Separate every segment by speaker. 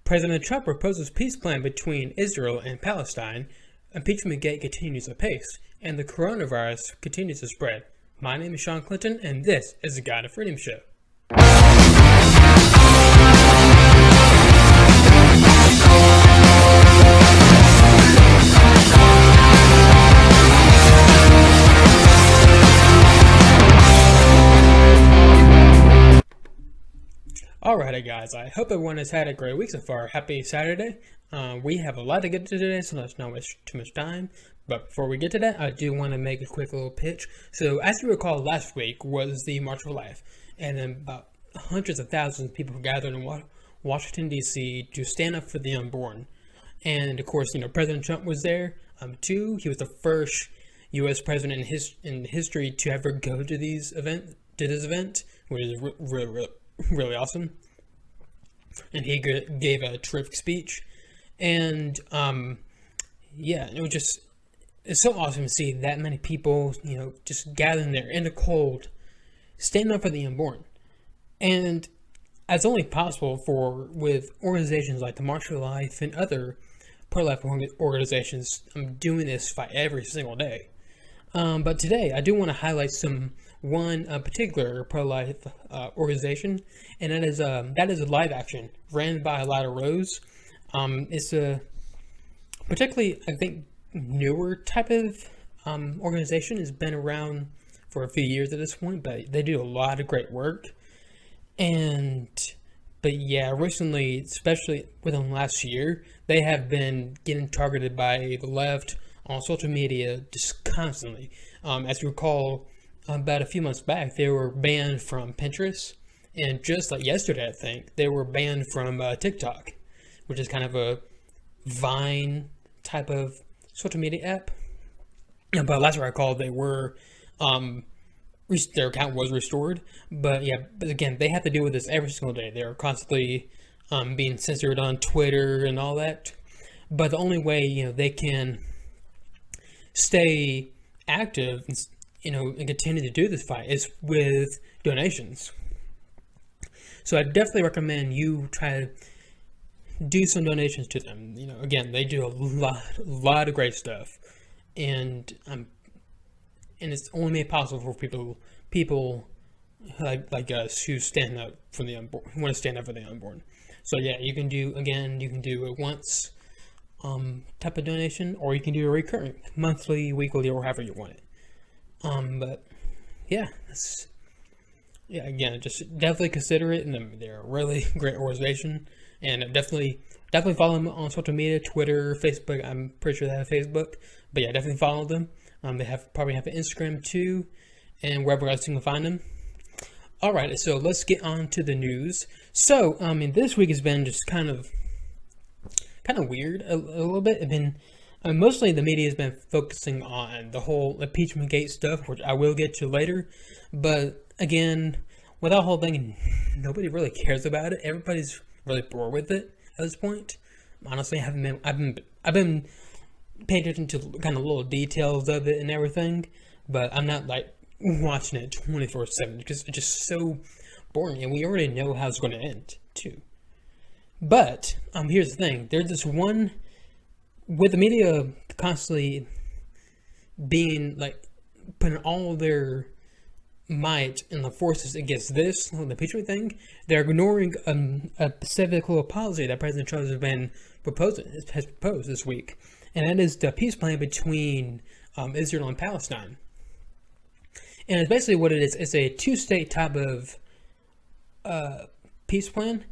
Speaker 1: President Trump proposes peace plan between Israel and Palestine. Impeachment gate continues apace, and the coronavirus continues to spread. My name is Sean Clinton, and this is the Guide to Freedom Show. Alrighty guys, I hope everyone has had a great week so far. Happy Saturday. We have a lot to get to today, so let's not waste too much time. But before we get to that, I do want to make a quick little pitch. So as you recall, last week was the March for Life, and then about hundreds of thousands of people gathered in Washington, D.C. to stand up for the unborn. And of course, President Trump was there too. He was the first U.S. president in history to ever go to this event, which is really awesome. And he gave a terrific speech, and it's so awesome to see that many people just gathering there in the cold, standing up for the unborn. And it's only possible with organizations like the March for Life and other pro-life organizations doing this fight every single day. But today I do want to highlight one particular pro-life organization, and that is Live Action, ran by Lila Rose. It's a particularly, I think, newer type of organization. Has been around for a few years at this point, but they do a lot of great work. But recently, especially within the last year, they have been getting targeted by the left on social media just constantly. As you recall, about a few months back, they were banned from Pinterest, and just like yesterday, I think, they were banned from TikTok, which is kind of a Vine type of social media app. But last I recall, they were their account was restored. But again, they have to deal with this every single day. They're constantly being censored on Twitter and all that. But the only way they can stay active and continue to do this fight is with donations. So I definitely recommend you try to do some donations to them. Again, they do a lot of great stuff, and it's only made possible for people like us who stand up for the unborn, who want to stand up for the unborn. So you can do a once type of donation, or you can do a recurring, monthly, weekly, or however you want it. Again, just definitely consider it, and they're a really great organization, and definitely follow them on social media, Twitter, Facebook. I'm pretty sure they have Facebook, but definitely follow them. They probably have an Instagram too, and wherever else you can find them. All right, so let's get on to the news. So, this week has been just kind of weird a little bit. Mostly the media has been focusing on the whole impeachment gate stuff, which I will get to later. But again, with that whole thing, nobody really cares about it. Everybody's really bored with it at this point. Honestly, I've been paying attention to kind of little details of it and everything, but I'm not like watching it 24/7 because it's just so boring, and we already know how it's going to end too. But here's the thing: there's this one. With the media constantly being putting all their might in the forces against the impeachment thing, they're ignoring a specific little policy that President Trump has proposed this week, and that is the peace plan between Israel and Palestine. And it's basically what it is. It's a two-state type of peace plan.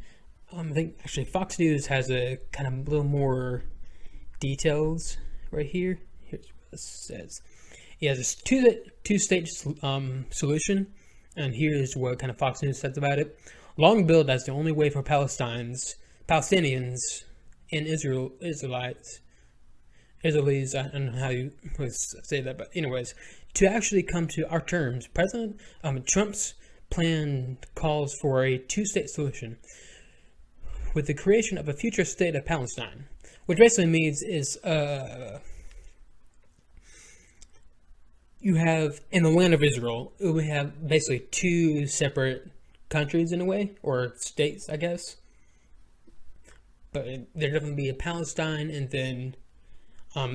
Speaker 1: I think actually Fox News has a kind of little more details right here. Here's what it says. He has this two-state solution, and here's what kind of Fox News says about it. Long billed as the only way for Palestinians and Israelis, I don't know how you say that, but anyways, to actually come to our terms. President Trump's plan calls for a two-state solution with the creation of a future state of Palestine, which basically means is you have, in the land of Israel, we have basically two separate countries in a way, or states, I guess. but there'll definitely be a Palestine and then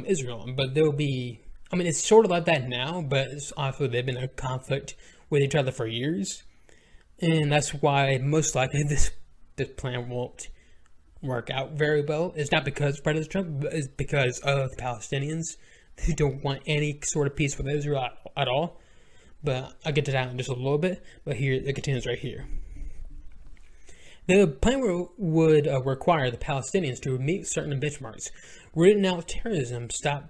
Speaker 1: Israel. But there'll be, I mean, it's sort of like that now, but it's obviously they've been in a conflict with each other for years, and that's why most likely this plan won't work out very well. It's not because of President Trump, but it's because of the Palestinians who don't want any sort of peace with Israel at all. But I'll get to that in just a little bit. But here, it continues right here. The plan would require the Palestinians to meet certain benchmarks, rooting out terrorism, stopping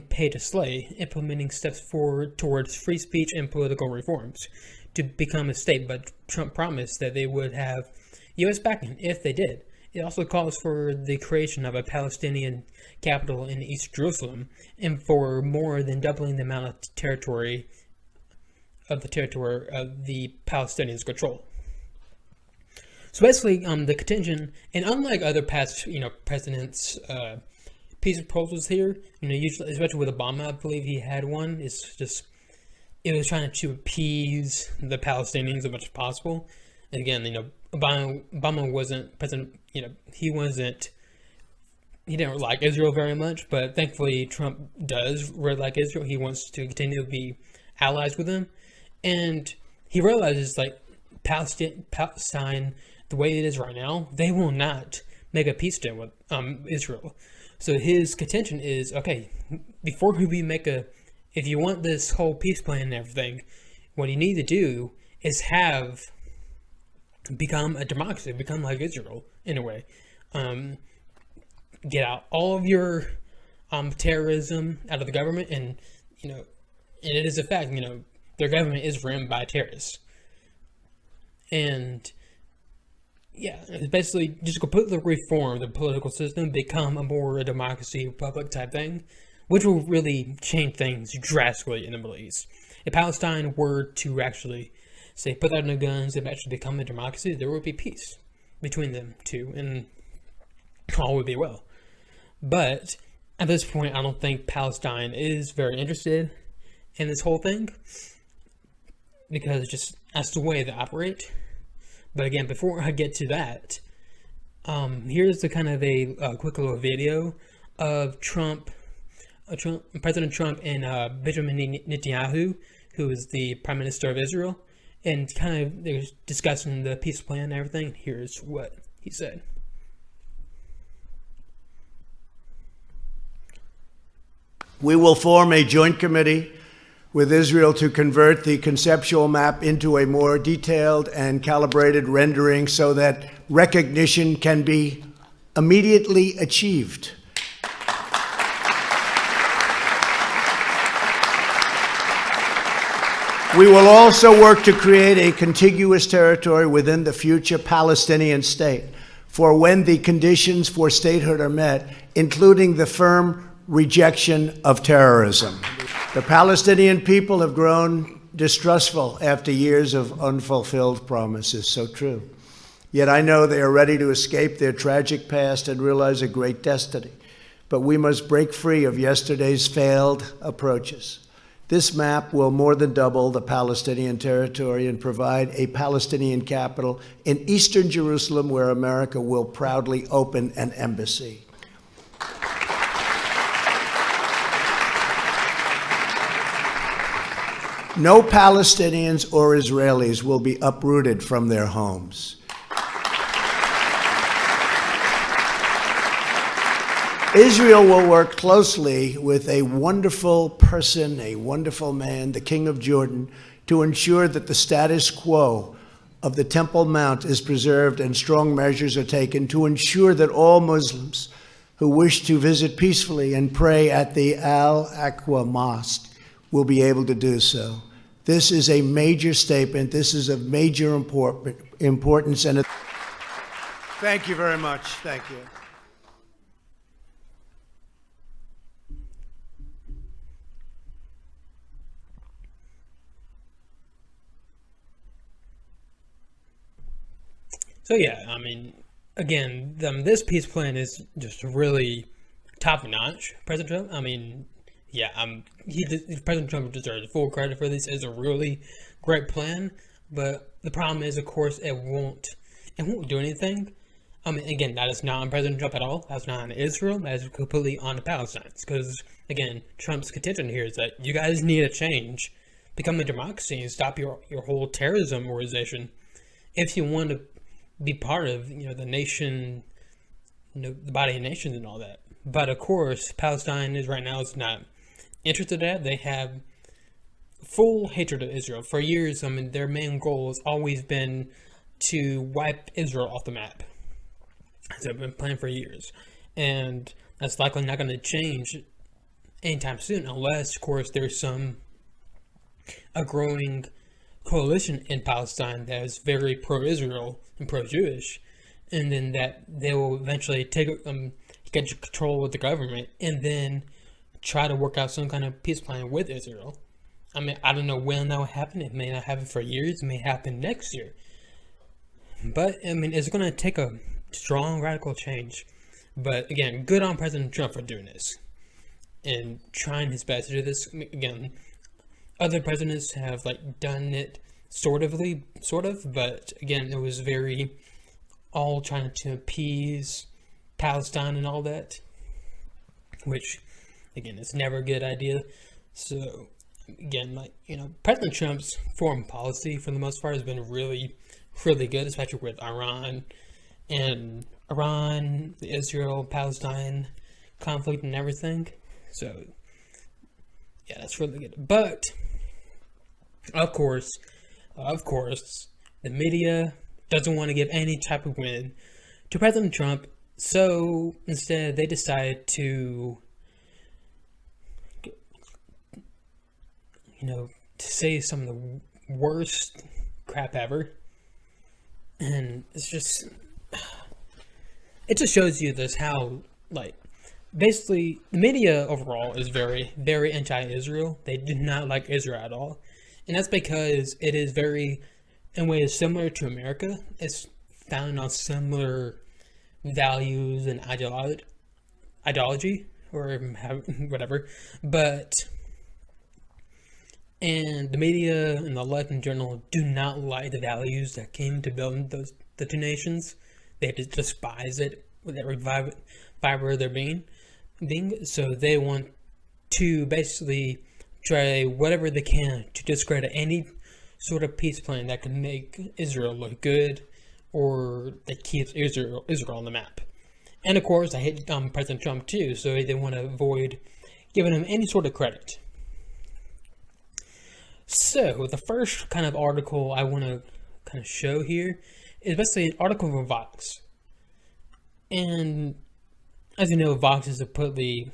Speaker 1: pay to slay, implementing steps forward towards free speech and political reforms to become a state. But Trump promised that they would have U.S. backing if they did. It also calls for the creation of a Palestinian capital in East Jerusalem and for more than doubling the amount of territory of the Palestinians control. So basically, the contention, and unlike other past, presidents' peace proposals here, usually, especially with Obama, I believe he had one. It was trying to appease the Palestinians as much as possible. And again, Obama wasn't president. He didn't like Israel very much, but thankfully Trump does really like Israel. He wants to continue to be allies with them, and he realizes Palestine, the way it is right now, they will not make a peace deal with Israel. So his contention is, okay, before we if you want this whole peace plan and everything, what you need to do is become a democracy, become like Israel in a way. Get out all of your terrorism out of the government, and and it is a fact, their government is run by terrorists. And yeah, it's basically just completely reform the political system, become a democracy, republic type thing, which will really change things drastically in the Middle East. If Palestine were to actually say put down the guns and actually become a democracy, there would be peace between them two, and all would be well. But at this point, I don't think Palestine is very interested in this whole thing, because just that's the way they operate. But again, before I get to that, here's the kind of a quick little video of President Trump and Benjamin Netanyahu, who is the Prime Minister of Israel, and kind of they're discussing the peace plan and everything. Here's what he said.
Speaker 2: We will form a joint committee with Israel to convert the conceptual map into a more detailed and calibrated rendering so that recognition can be immediately achieved. We will also work to create a contiguous territory within the future Palestinian state for when the conditions for statehood are met, including the firm rejection of terrorism. The Palestinian people have grown distrustful after years of unfulfilled promises. So true. Yet I know they are ready to escape their tragic past and realize a great destiny. But we must break free of yesterday's failed approaches. This map will more than double the Palestinian territory and provide a Palestinian capital in eastern Jerusalem, where America will proudly open an embassy. No Palestinians or Israelis will be uprooted from their homes. Israel will work closely with a wonderful person, a wonderful man, the King of Jordan, to ensure that the status quo of the Temple Mount is preserved and strong measures are taken to ensure that all Muslims who wish to visit peacefully and pray at the Al-Aqsa Mosque will be able to do so. This is a major statement. This is of major importance. And thank you very much. Thank you.
Speaker 1: So yeah, I mean, again, this peace plan is just really top notch. President Trump, I mean, yeah, President Trump deserves full credit for this. It's a really great plan, but the problem is, of course, it won't do anything I mean, again, that is not on President Trump at all. That's not on Israel. That is completely on the Palestinians. Because, again, Trump's contention here is that you guys need a change, become a democracy, and stop your whole terrorism organization if you want to be part of, the nation, the body of nations and all that. But, of course, Palestine is right now is not interested in that. They have full hatred of Israel. For years, I mean, their main goal has always been to wipe Israel off the map. So they've been planning for years. And that's likely not going to change anytime soon, unless, of course, there's a growing coalition in Palestine that is very pro-Israel and pro-Jewish, and then that they will eventually get control of the government, and then try to work out some kind of peace plan with Israel. I mean, I don't know when that will happen. It may not happen for years. It may happen next year. But, I mean, it's going to take a strong radical change. But, again, good on President Trump for doing this and trying his best to do this. Again, other presidents have, done it sort of, but, again, it was very all trying to appease Palestine and all that, which, again, is never a good idea. So, again, President Trump's foreign policy, for the most part, has been really, really good, especially with Iran, the Israel-Palestine conflict and everything. So, yeah, that's really good. But, of course, the media doesn't want to give any type of win to President Trump, so instead they decided to say some of the worst crap ever. And it just shows you this how, basically, the media overall is very, very anti-Israel. They do not like Israel at all. And that's because it is very, in ways, similar to America. It's founded on similar values and ideology, or whatever. And the media and the left in general do not like the values that came to build the two nations. They just despise it with every fiber of their being. So they want to basically try whatever they can to discredit any sort of peace plan that can make Israel look good or that keeps Israel on the map. And of course, I hate President Trump too, so they want to avoid giving him any sort of credit. So, the first kind of article I want to kind of show here is basically an article from Vox. And, as you know, Vox is a completely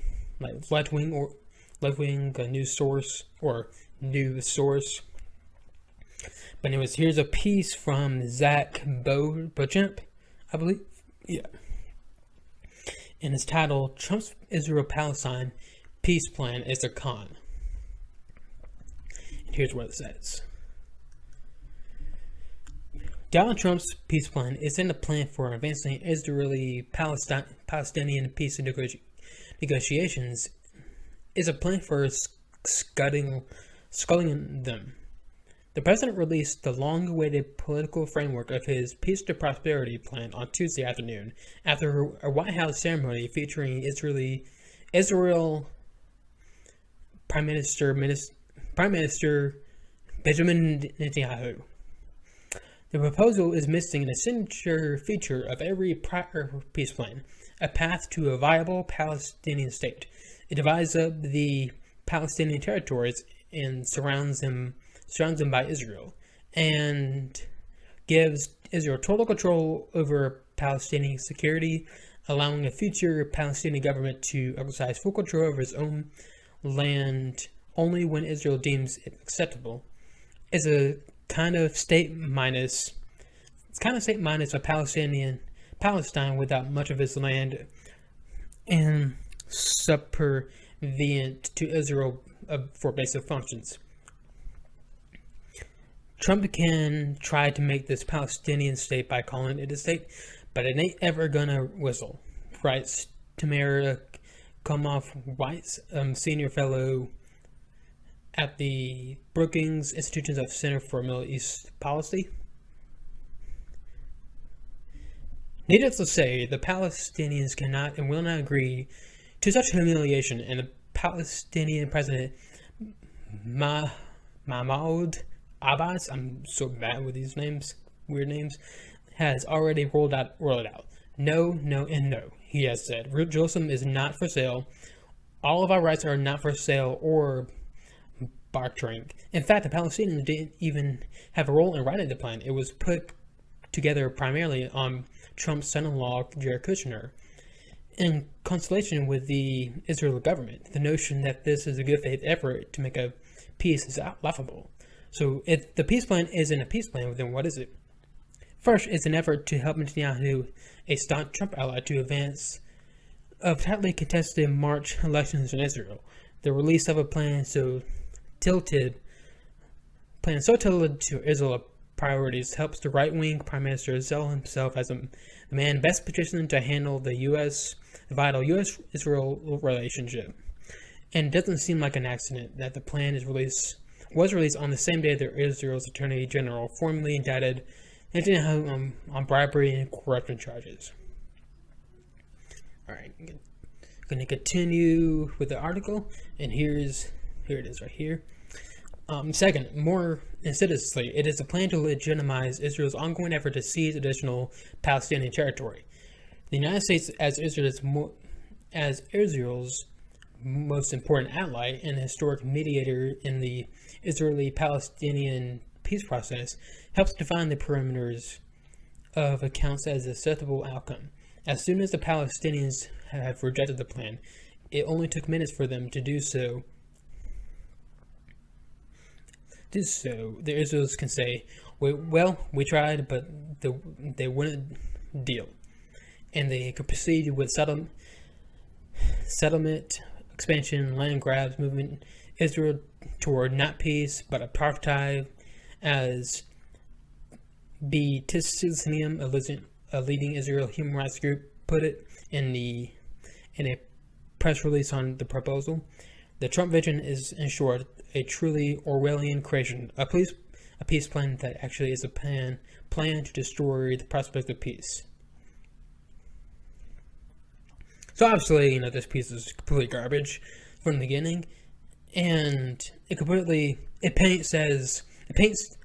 Speaker 1: left-wing news source. But anyways, here's a piece from Zach Beauchamp, I believe. Yeah. And it's titled, Trump's Israel-Palestine Peace Plan is a Con. Here's what it says. Donald Trump's peace plan isn't a plan for advancing Israeli-Palestinian peace negotiations. It's a plan for sculling them. The president released the long-awaited political framework of his Peace to Prosperity plan on Tuesday afternoon after a White House ceremony featuring Israel Prime Minister Benjamin Netanyahu. The proposal is missing an essential feature of every prior peace plan, a path to a viable Palestinian state. It divides up the Palestinian territories and surrounds them by Israel, and gives Israel total control over Palestinian security, allowing a future Palestinian government to exercise full control over its own land only when Israel deems it acceptable. It's a kind of state minus a Palestine without much of its land and subservient to Israel for basic functions. Trump can try to make this Palestinian state by calling it a state, but it ain't ever gonna whistle, writes Tamara Komoff-White, senior fellow at the Brookings Institution of Center for Middle East Policy. Needless to say, the Palestinians cannot and will not agree to such humiliation, and the Palestinian president Mahmoud Abbas, I'm so bad with these names, weird names, has already rolled it out. No, no, and no. He has said, Jerusalem is not for sale. All of our rights are not for sale or bartering. In fact, the Palestinians didn't even have a role in writing the plan. It was put together primarily on Trump's son-in-law, Jared Kushner, in consultation with the Israeli government. The notion that this is a good faith effort to make a peace is laughable. So if the peace plan isn't a peace plan, then what is it? First, it's an effort to help Netanyahu, a staunch Trump ally, to advance of tightly contested March elections in Israel. The release of a plan so tilted to Israel priorities helps the right-wing Prime Minister sell himself as the man best positioned to handle the vital U.S.-Israel relationship. And it doesn't seem like an accident that the plan was released on the same day that Israel's Attorney General formally indicted Netanyahu on bribery and corruption charges. Alright, I'm going to continue with the article, and here it is right here. Second, more insidiously, it is a plan to legitimize Israel's ongoing effort to seize additional Palestinian territory. The United States, as Israel's most important ally and historic mediator in the Israeli-Palestinian peace process, helps define the perimeters of accounts as a acceptable outcome. As soon as the Palestinians have rejected the plan, it only took minutes for them to do so. The Israelis can say, well, we tried, but they wouldn't deal. And they could proceed with settlement, expansion, land grabs, moving Israel toward not peace, but apartheid, as B'Tselem, a leading Israel human rights group, put it in a press release on the proposal. The Trump vision is, in short, a truly Orwellian creation, a peace plan that actually is a plan to destroy the prospect of peace. So obviously, this piece is completely garbage from the beginning, and it paints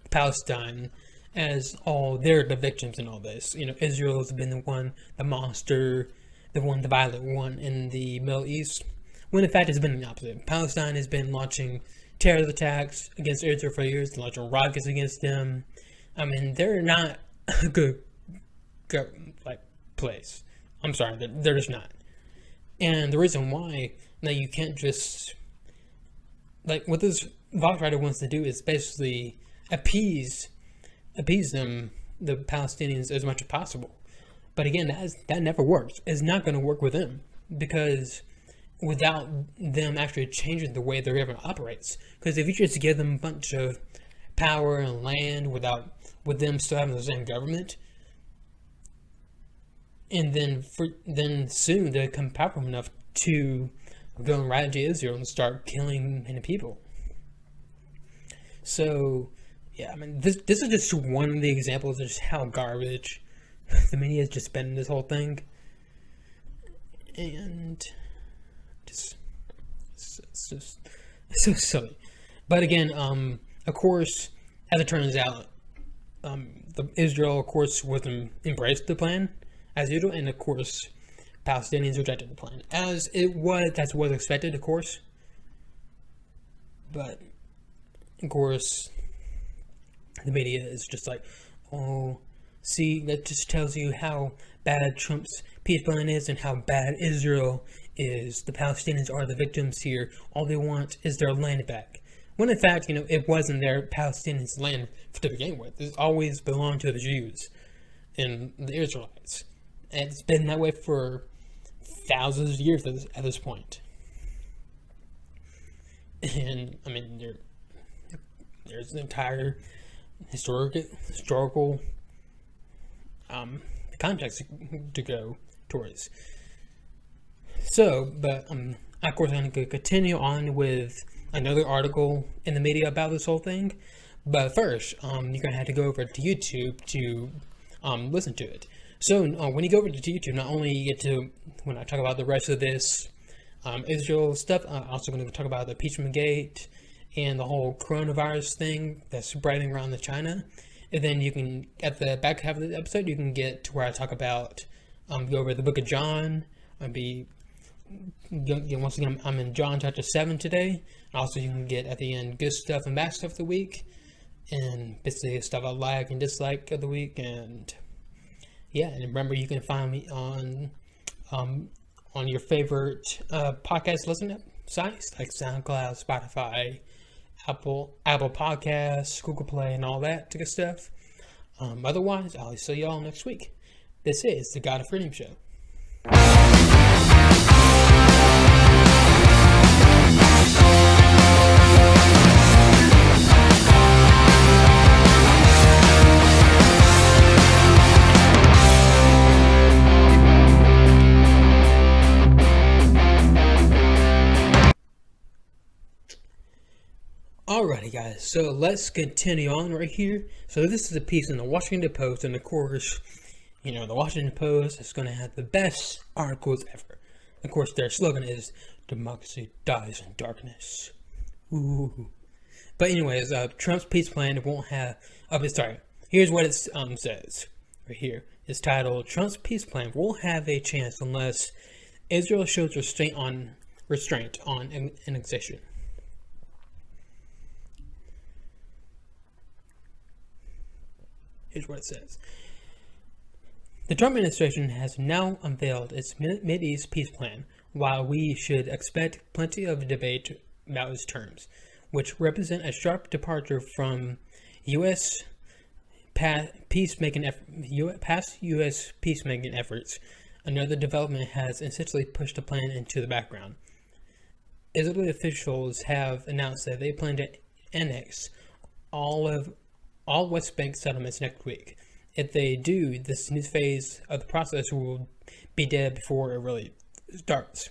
Speaker 1: Palestine as they're the victims in all this. Israel has been the monster, the violent one in the Middle East, when in fact it's been the opposite. Palestine has been launching terrorist attacks against Israel for years, launching rockets against them. I mean, they're not a good place. I'm sorry, they're just not. And the reason why, you can't just, what this Vox writer wants to do is basically appease them, the Palestinians, as much as possible. But again, that never works. It's not going to work with them, because without them actually changing the way their government operates. Because if you just give them a bunch of power and land with them still having the same government, and then soon they become powerful enough to go right into Israel and start killing many people. So, yeah, I mean, this is just one of the examples of just how garbage the media has just been in this whole thing. And it's so silly. But again, of course, as it turns out, Israel, of course, embraced the plan as usual, and of course, Palestinians rejected the plan as was expected, of course. But of course, the media is just like, oh, see, that just tells you how bad Trump's peace plan is and how bad Israel is. The Palestinians are the victims here. All they want is their land back. When in fact, it wasn't their Palestinians' land to begin with. It's always belonged to the Jews and the Israelites. And it's been that way for thousands of years at this point. And, I mean, there's an entire historical context to go towards. So, but of course, I'm going to continue on with another article in the media about this whole thing. But first, you're going to have to go over to YouTube to listen to it. So when you go over to YouTube, not only you get to, when I talk about the rest of this Israel stuff, I'm also going to talk about the impeachment gate and the whole coronavirus thing that's spreading around the China. And then you can, at the back half of the episode, you can get to where I talk about, go over the book of John. Once again, I'm in John chapter 7 today. Also, you can get at the end good stuff and bad stuff of the week, and basically stuff I like and dislike of the week. And yeah, and remember, you can find me on your favorite podcast listening sites like SoundCloud, Spotify, Apple Podcasts, Google Play, and all that good stuff. Otherwise, I'll see y'all next week. This is the God of Freedom Show. Alrighty guys, so let's continue on right here. So this is a piece in the Washington Post, and of course, you know, the Washington Post is going to have the best articles ever. Of course, their slogan is, "Democracy dies in darkness." Ooh. But anyways, Trump's peace plan won't have, here's what it says right here. It's titled, "Trump's peace plan won't have a chance unless Israel shows restraint on annexation." Here's what it says. The Trump administration has now unveiled its Mideast peace plan. While we should expect plenty of debate about its terms, which represent a sharp departure from U.S. past U.S. peacemaking efforts, another development has essentially pushed the plan into the background. Israeli officials have announced that they plan to annex all West Bank settlements next week. If they do, this new phase of the process will be dead before it really starts.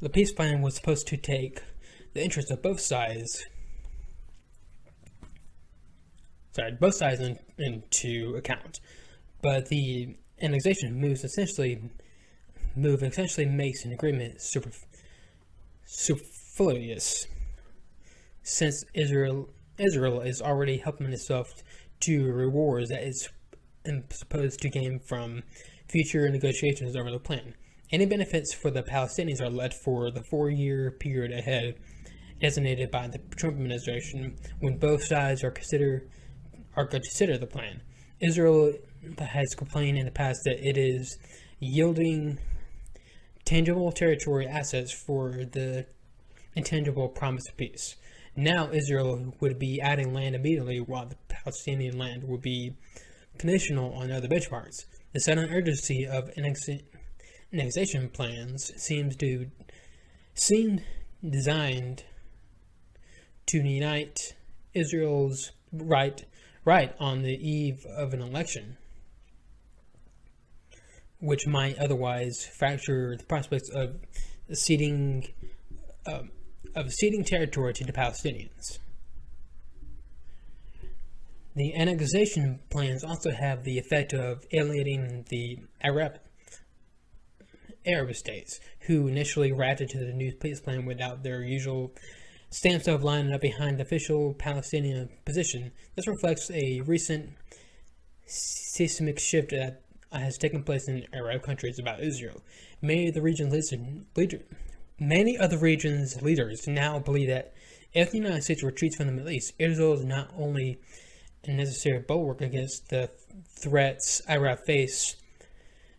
Speaker 1: The peace plan was supposed to take the interests of both sides into account, but the annexation move essentially makes an agreement superfluous, since Israel is already helping itself to rewards that it's supposed to gain from future negotiations over the plan. Any benefits for the Palestinians are left for the 4-year period ahead, designated by the Trump administration, when both sides are consider the plan. Israel has complained in the past that it is yielding tangible territory assets for the intangible promise of peace. Now Israel would be adding land immediately, while the Palestinian land would be conditional on other benchmarks. The sudden urgency of annexation plans seemed designed to unite Israel's right on the eve of an election, which might otherwise fracture the prospects of ceding territory to the Palestinians. The annexation plans also have the effect of alienating the Arab states, who initially reacted to the new peace plan without their usual stance of lining up behind the official Palestinian position. This reflects a recent seismic shift that has taken place in Arab countries about Israel. Many of the region's leaders now believe that if the United States retreats from the Middle East, Israel is not only a necessary bulwark against the threats Iraq face,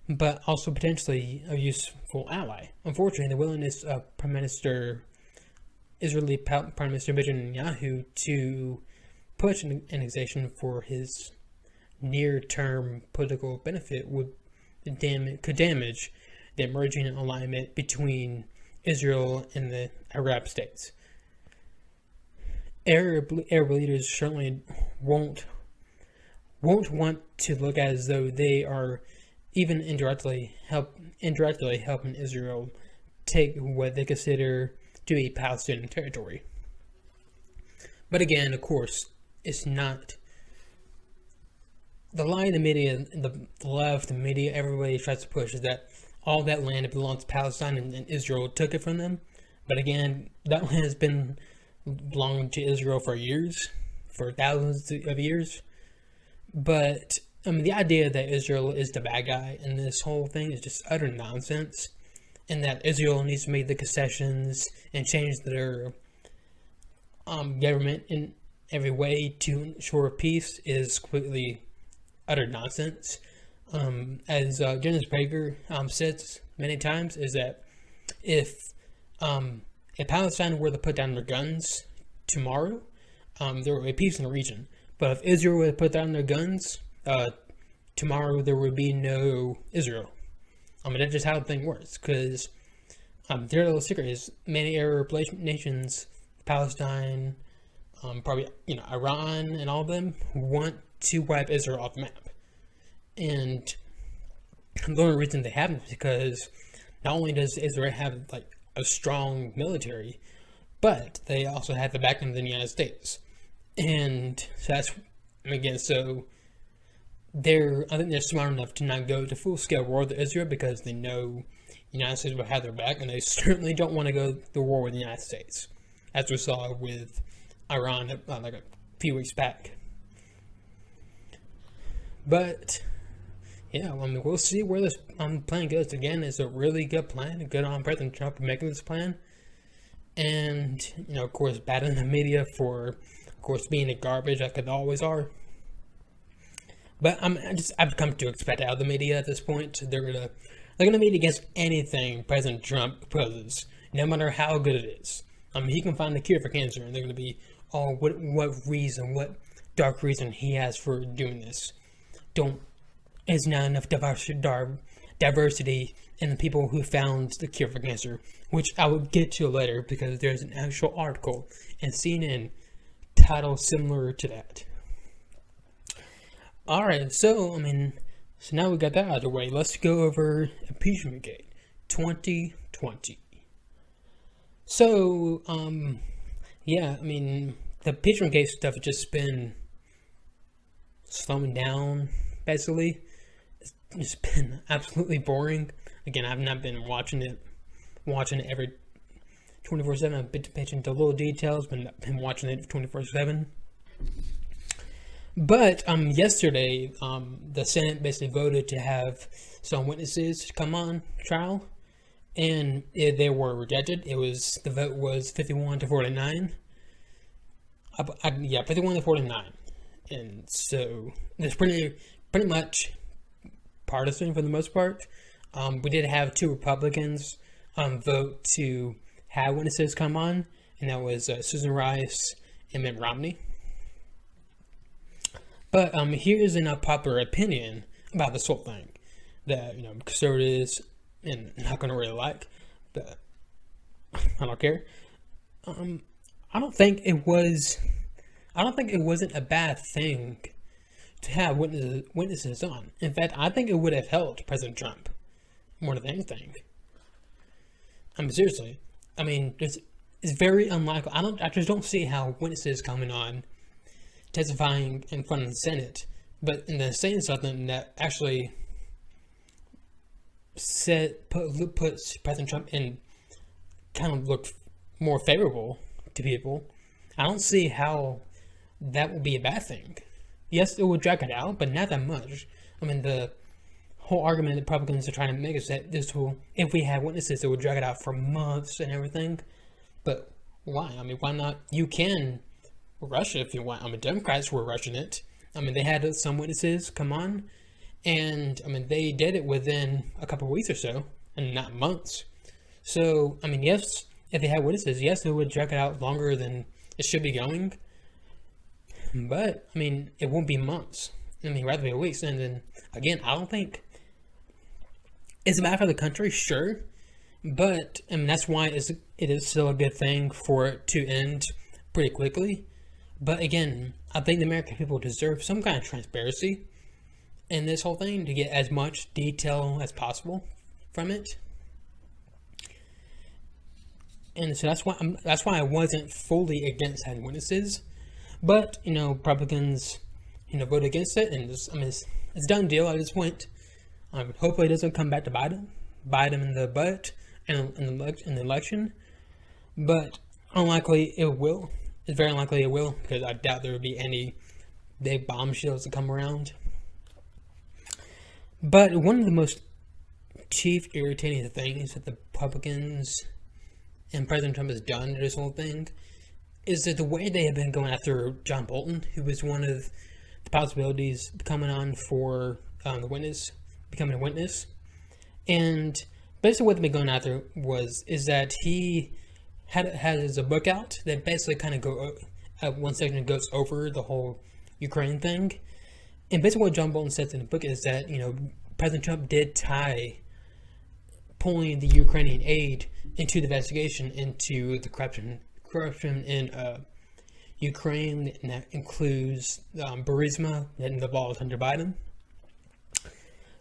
Speaker 1: but also potentially a useful ally. Unfortunately, the willingness of Israeli Prime Minister Benjamin Netanyahu to push an annexation for his near-term political benefit could damage the emerging alignment between Israel and the Arab states. Arab leaders certainly won't want to look as though they are even indirectly helping Israel take what they consider to be Palestinian territory. But again, of course, it's not the lie in the media, the left, the media, everybody tries to push is that all that land belongs to Palestine and Israel took it from them. But again, that land has been belonging to Israel for years, for thousands of years. But I mean, the idea that Israel is the bad guy in this whole thing is just utter nonsense, and that Israel needs to make the concessions and change their government in every way to ensure peace is completely utter nonsense. As Dennis Prager says many times, is that if Palestine were to put down their guns tomorrow, there would be peace in the region. But if Israel were to put down their guns tomorrow, there would be no Israel. That's just how the thing works. Because their little secret is many Arab nations, Palestine, probably Iran, and all of them want to wipe Israel off the map. And the only reason they haven't is because not only does Israel have like a strong military, but they also have the backing of the United States. And so that's, again, so I think they're smart enough to not go to full-scale war with Israel because they know the United States will have their back, and they certainly don't want to go to war with the United States, as we saw with Iran like a few weeks back. But yeah, we'll see where this plan goes. Again, it's a really good plan. Good on President Trump for making this plan. And, of course, bad in the media for, of course, being a garbage like they always are. But I've come to expect out of the media at this point. They're gonna meet against anything President Trump proposes, no matter how good it is. He can find the cure for cancer, and they're gonna be, what dark reason he has for doing this. There's not enough diversity in the people who found the cure for cancer, which I will get to later because there's an actual article in CNN titled similar to that. Alright, so now we got that out of the way. Let's go over Impeachment Gate 2020. So, the Impeachment Gate stuff has just been slowing down, basically. It's been absolutely boring. Again, I've not been watching it every 24/7. I've been attention to little details, but I've been watching it 24/7. But yesterday, the Senate basically voted to have some witnesses come on trial, and they were rejected. The vote was 51 to 49. 51 to 49, and so it's pretty much partisan for the most part. We did have two Republicans vote to have witnesses come on, and that was Susan Rice and Mitt Romney. But here's an unpopular opinion about this whole thing that conservatives and not going to really like, but I don't care. I don't think it wasn't a bad thing to have witnesses on. In fact, I think it would have helped President Trump more than anything. Seriously. It's very unlikely. I just don't see how witnesses coming on testifying in front of the Senate, but and then saying something that actually puts President Trump in kind of look more favorable to people. I don't see how that would be a bad thing. Yes, it would drag it out, but not that much. The whole argument that Republicans are trying to make is that if we had witnesses, it would drag it out for months and everything. But why? Why not? You can rush it if you want. Democrats were rushing it. They had some witnesses come on, and they did it within a couple of weeks or so, and not months. So yes, if they had witnesses, yes, it would drag it out longer than it should be going. But it won't be months. Rather be weeks. And then again, I don't think it's bad for the country, sure, but that's why it is still a good thing for it to end pretty quickly. But again, I think the American people deserve some kind of transparency in this whole thing to get as much detail as possible from it. And so that's why I wasn't fully against having witnesses. But Republicans, vote against it, and it's a done deal at this point. Hopefully, it doesn't come back to bite him in the butt in the election, but unlikely it will. It's very unlikely it will, because I doubt there will be any big bombshells to come around. But one of the most chief irritating things that the Republicans and President Trump has done to this whole thing is that the way they have been going after John Bolton, who was one of the possibilities coming on for becoming a witness, and basically what they've been going after is that he has a book out that basically kind of one section goes over the whole Ukraine thing, and basically what John Bolton says in the book is that President Trump did tie pulling the Ukrainian aid into the investigation into the corruption in Ukraine, and that includes Burisma that involves Hunter Biden.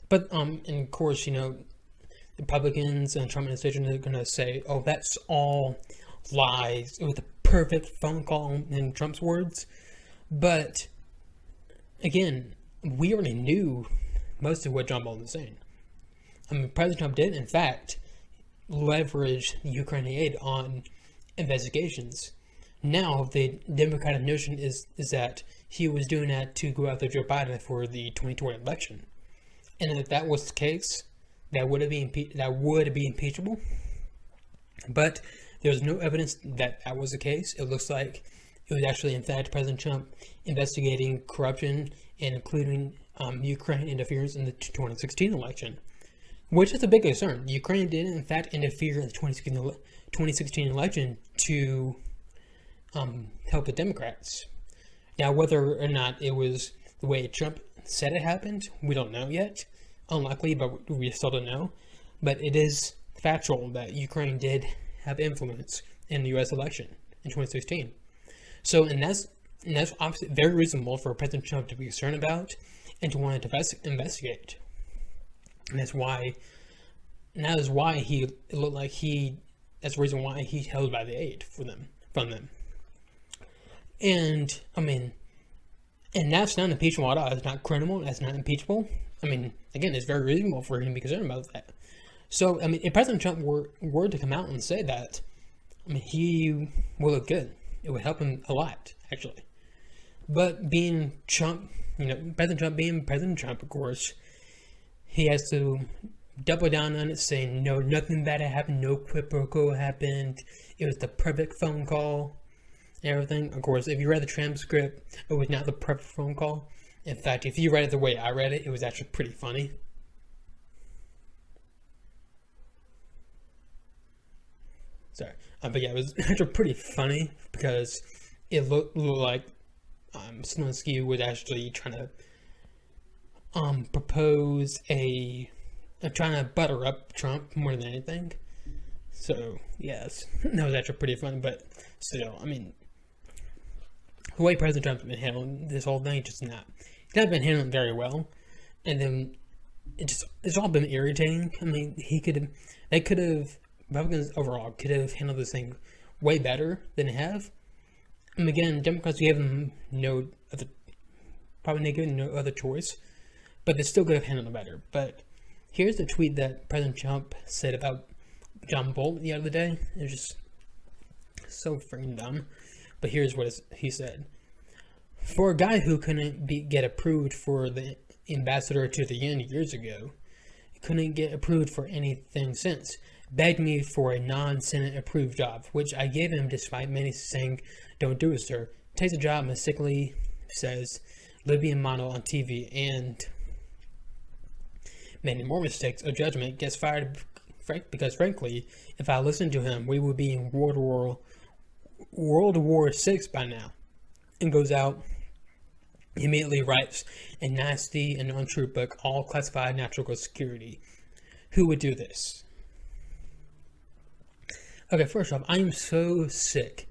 Speaker 1: But and of course, the Republicans and Trump administration are going to say, "Oh, that's all lies. It was the perfect phone call," in Trump's words. But again, we already knew most of what John Bolton was saying. President Trump did, in fact, leverage Ukrainian aid on investigations. Now, the Democratic notion is that he was doing that to go after Joe Biden for the 2020 election. And if that was the case, that would be impeachable. But there's no evidence that was the case. It looks like it was actually, in fact, President Trump investigating corruption and including Ukraine interference in the 2016 election, which is a big concern. Ukraine did, in fact, interfere in the 2016 election to help the Democrats. Now, whether or not it was the way Trump said it happened, we don't know yet. Unlikely, but we still don't know. But it is factual that Ukraine did have influence in the U.S. election in 2016. So, and that's obviously very reasonable for President Trump to be concerned about and to want to investigate. And that's why it looked like that's the reason why he held by the aid from them. And and that's not impeachable at all. It's not criminal. That's not impeachable. Again, it's very reasonable for him to be concerned about that. So, if President Trump were to come out and say that, he will look good. It would help him a lot, actually. But being Trump, President Trump being President Trump, of course, he has to double down on it, saying, no, nothing bad happened, no quid pro quo happened, it was the perfect phone call, and everything. Of course, if you read the transcript, it was not the perfect phone call. In fact, if you read it the way I read it, it was actually pretty funny. Sorry. But yeah, it was actually pretty funny because it looked like Zelensky was actually trying to propose trying to butter up Trump more than anything. So, yes, that was actually pretty funny, but still, the way President Trump's been handling this whole thing, he's not been handling it very well, and then it's all been irritating. Republicans overall could have handled this thing way better than they have. Again, Democrats, we have them no other choice, but they still could have handled it better. But here's the tweet that President Trump said about John Bolton the other day. It was just so freaking dumb. But here's what he said. For a guy who couldn't get approved for the ambassador to the UN years ago, couldn't get approved for anything since, begged me for a non-Senate approved job, which I gave him despite many saying, don't do it, sir. Takes a job, mistakenly says Libyan model on TV, and many more mistakes of judgment, gets fired because frankly, if I listened to him, we would be in World War VI by now. And goes out, immediately writes a nasty and untrue book, all classified national security. Who would do this? Okay, first off, I am so sick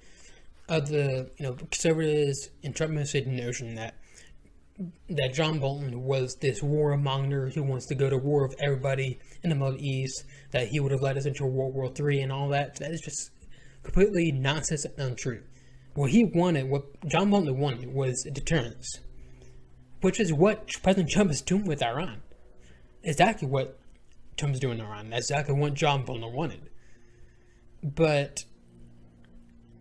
Speaker 1: of the conservatives and Trump administration notion that John Bolton was this warmonger who wants to go to war with everybody in the Middle East, that he would have led us into World War III and all that. That is just completely nonsense and untrue. What John Bolton wanted was deterrence. which is what President Trump is doing with Iran. Exactly what Trump's doing in Iran. That's exactly what John Bolton wanted. But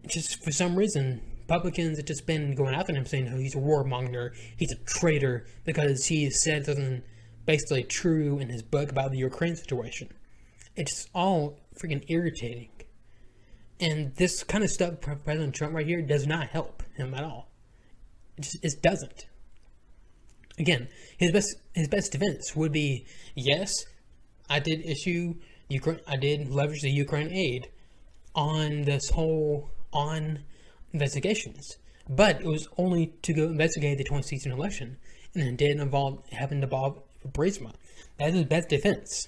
Speaker 1: just for some reason, Republicans have just been going after him, saying, "Oh, he's a warmonger, he's a traitor," because he said something basically true in his book about the Ukraine situation. It's all freaking irritating. And this kind of stuff, President Trump right here, does not help him at all. It doesn't. Again, his best defense would be, yes, I did leverage the Ukraine aid on investigations, but it was only to go investigate the 2016 election, and it didn't involve Burisma. That is his best defense.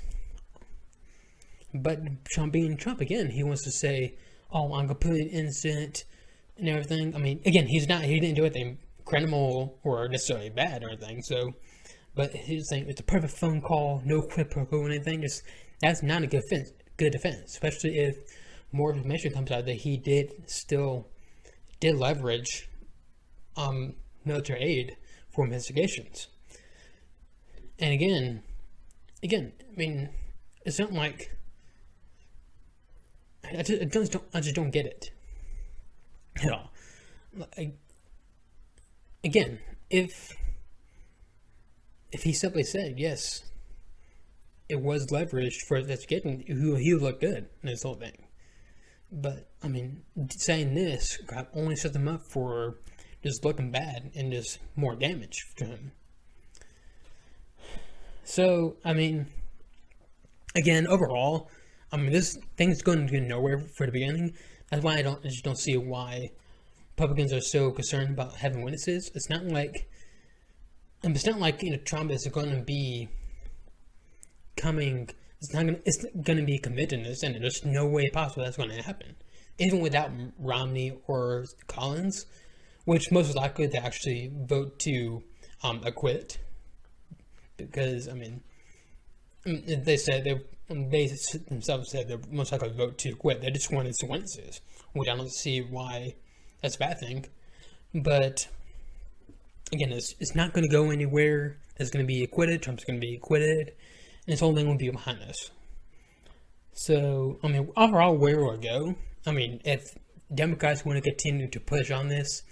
Speaker 1: But Trump being Trump again, he wants to say, "Oh, I'm completely innocent," and everything. I mean, again, he didn't do anything criminal or necessarily bad or anything. So, but he's saying it's a perfect phone call, no quid pro quo or anything. That's not a good defense, especially if more information comes out that he did leverage military aid for investigations. And again, I mean, it's not like I just don't get it at all. Again, if he simply said, yes, it was leveraged for investigating, he would look good in this whole thing. But, I mean, saying this only set them up for just looking bad and just more damage to him. So, I mean, again, overall, I mean, this thing's going to go nowhere for the beginning. That's why I just don't see why Republicans are so concerned about having witnesses. It's not like Trump is going to be coming. It's going to be committed to the Senate. There's no way possible that's going to happen, even without Romney or Collins, which most likely they actually vote to acquit, because I mean they said they themselves said they're most likely vote to acquit. They just wanted some witnesses, which I don't see why that's a bad thing. But again, it's not going to go anywhere. It's going to be acquitted. Trump's going to be acquitted, and this whole thing will be behind us. So, I mean, overall, where will it go? I mean, if Democrats want to continue to push on this,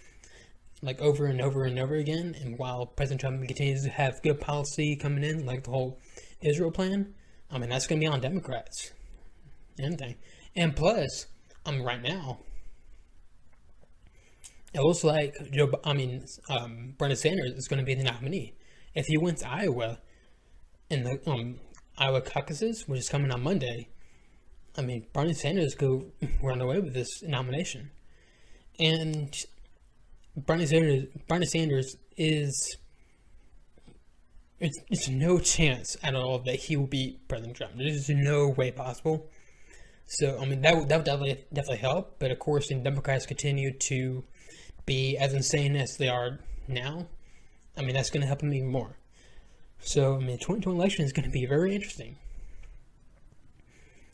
Speaker 1: like over and over and over again, and while President Trump continues to have good policy coming in, like the whole Israel plan, I mean, that's going to be on Democrats. And plus, right now, it looks like Bernie Sanders is going to be the nominee. If he wins Iowa in the Iowa caucuses, which is coming on Monday, I mean, Bernie Sanders could run away with this nomination. And Bernie Sanders is, it's no chance at all that he will beat President Trump. There's no way possible. So, I mean, that would definitely help. But of course, the Democrats continue to be as insane as they are now. I mean, that's going to help them even more. So, I mean, the 2020 election is going to be very interesting.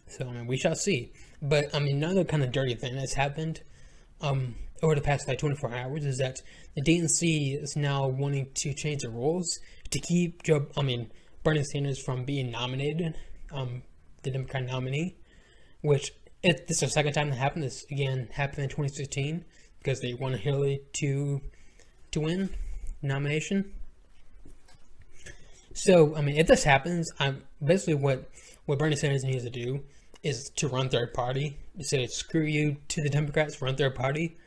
Speaker 1: So, I mean, we shall see. But, I mean, another kind of dirty thing that's happened over the past, 24 hours is that the DNC is now wanting to change the rules to keep Bernie Sanders from being nominated, the Democratic nominee, which, this is the second time that happened. This, again, happened in 2016 because they wanted Hillary to win the nomination. So, I mean, if this happens, basically what Bernie Sanders needs to do is to run third party. To say, screw you to the Democrats, run third party.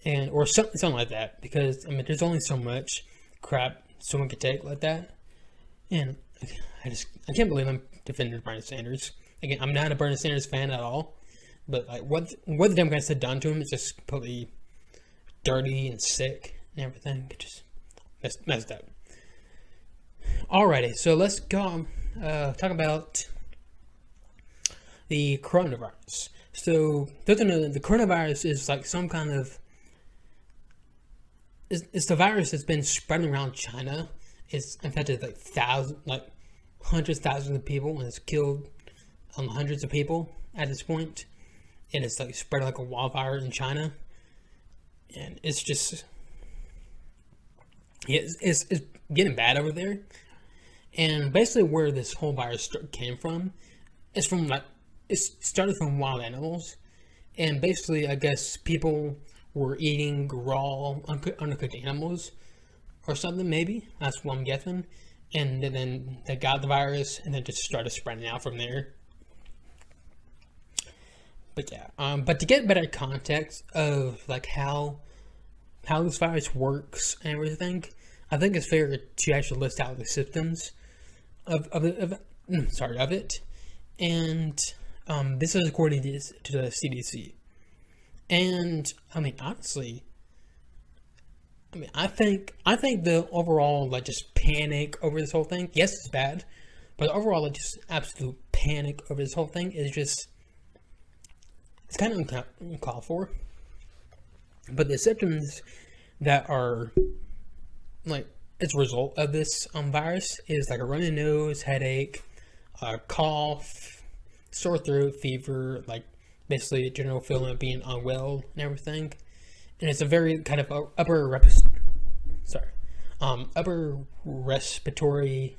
Speaker 1: Or something like that. Because, I mean, there's only so much crap someone could take like that. And I can't believe I'm defending Bernie Sanders. Again, I'm not a Bernie Sanders fan at all. But like what the Democrats have done to him is just completely dirty and sick and everything. It just messed up. Alrighty, so let's go talk about the coronavirus. So, those who know, the coronavirus is like some kind of it's the virus that's been spreading around China. It's infected hundreds of thousands of people, and it's killed hundreds of people at this point. And it's like spread like a wildfire in China. And it's just It's getting bad over there. And basically, where this whole virus came from is from like it started from wild animals, and basically, I guess people were eating raw, undercooked animals or something. Maybe that's what I'm guessing. And then they got the virus, and then just started spreading out from there. But yeah, but to get better context of like how this virus works and everything, I think it's fair to actually list out the symptoms of it. And this is according to the CDC. And I mean, honestly, I think the overall like just panic over this whole thing. Yes, it's bad, but overall like just absolute panic over this whole thing is just it's kind of uncalled for. But the symptoms that are like as a result of this virus is like a runny nose, headache, cough, sore throat, fever, like basically a general feeling of being unwell and everything. And it's a very kind of upper respiratory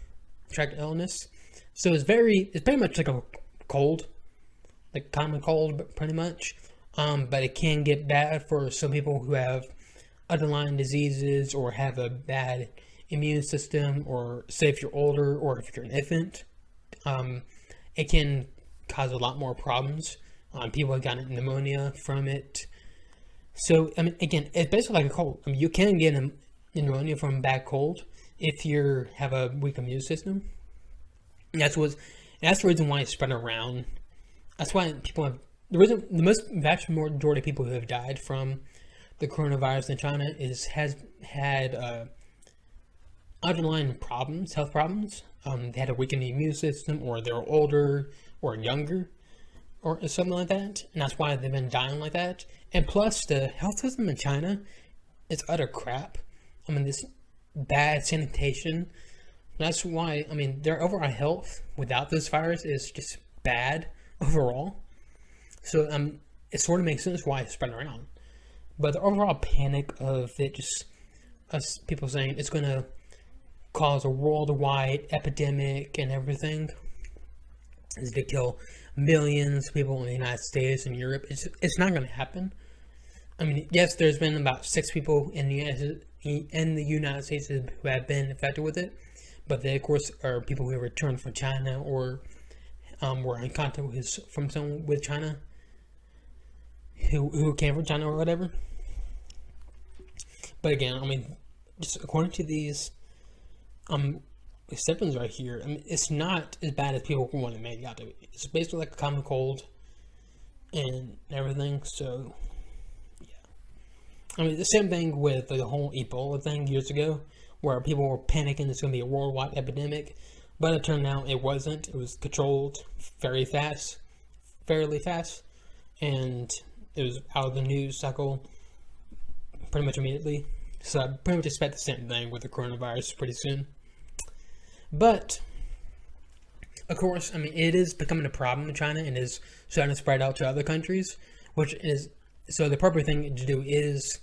Speaker 1: tract illness. So it's pretty much like a cold, like common cold, pretty much. But it can get bad for some people who have underlying diseases or have a bad immune system, or say if you're older or if you're an infant. It can cause a lot more problems. People have gotten pneumonia from it. So, I mean, again, it's basically like a cold. I mean, you can get pneumonia from a bad cold if you have a weak immune system. And that's the reason why it's spread around. That's why people have the vast majority of people who have died from the coronavirus in China has had underlying problems, health problems. They had a weakened immune system, or they're older or younger, or something like that, and that's why they've been dying like that. And plus, the health system in China is utter crap. I mean, this bad sanitation. That's why, I mean, their overall health without this virus is just bad overall. So it sort of makes sense why it's spread around. But the overall panic of it, just us people saying it's going to cause a worldwide epidemic and everything, is to kill millions of people in the United States and Europe. It's not going to happen. I mean, yes, there's been about 6 people in the United States who have been infected with it, but they, of course, are people who returned from China or were in contact from someone with China who came from China or whatever. But again, I mean, just according to these symptoms right here, I mean, it's not as bad as people want to make it out to be. It's basically like a common cold and everything. So yeah, I mean, the same thing with the whole Ebola thing years ago, where people were panicking it's going to be a worldwide epidemic, but it turned out it wasn't. It was controlled fairly fast, and it was out of the news cycle pretty much immediately. So I pretty much expect the same thing with the coronavirus pretty soon. But of course, I mean, it is becoming a problem in China and is starting to spread out to other countries, which is, so the appropriate thing to do is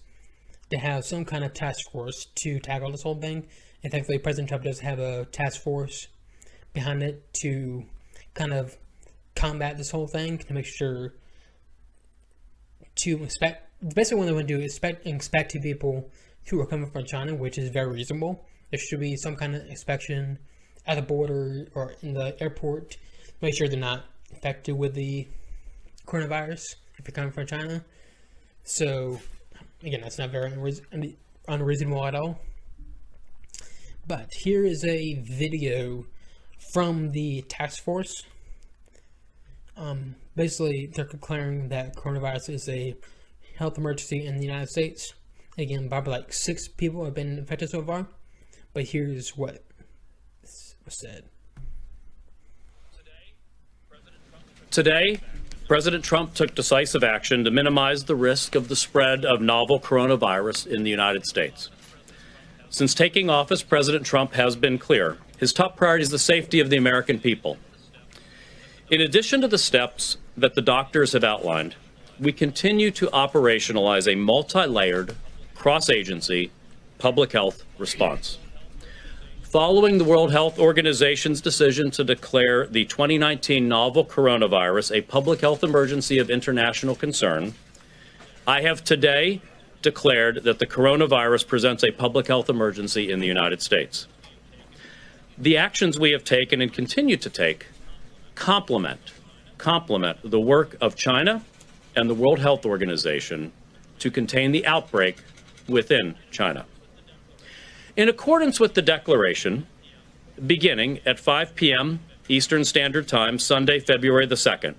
Speaker 1: to have some kind of task force to tackle this whole thing. And thankfully, President Trump does have a task force behind it to kind of combat this whole thing, to make sure to expect, basically what they want to do is expect to people who are coming from China, which is very reasonable. There should be some kind of inspection at the border or in the airport to make sure they're not infected with the coronavirus if you're coming from China. So again, that's not very unreasonable at all. But here is a video from the task force. Basically, they're declaring that coronavirus is a health emergency in the United States. Again, probably like 6 people have been infected so far. But here's what was said.
Speaker 3: Today, President Trump took decisive action to minimize the risk of the spread of novel coronavirus in the United States. Since taking office, President Trump has been clear. His top priority is the safety of the American people. In addition to the steps that the doctors have outlined, we continue to operationalize a multi-layered, cross-agency, public health response. Following the World Health Organization's decision to declare the 2019 novel coronavirus a public health emergency of international concern, I have today declared that the coronavirus presents a public health emergency in the United States. The actions we have taken and continue to take complement the work of China and the World Health Organization to contain the outbreak within China. In accordance with the declaration, beginning at 5 p.m. Eastern Standard Time, Sunday, February the 2nd,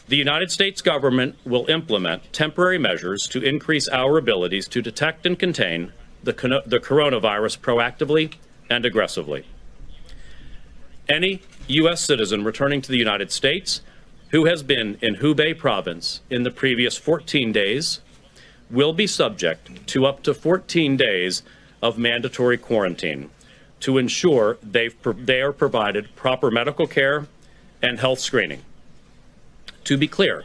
Speaker 3: the United States government will implement temporary measures to increase our abilities to detect and contain the coronavirus proactively and aggressively. Any U.S. citizen returning to the United States who has been in Hubei province in the previous 14 days will be subject to up to 14 days of mandatory quarantine to ensure they are provided proper medical care and health screening. To be clear,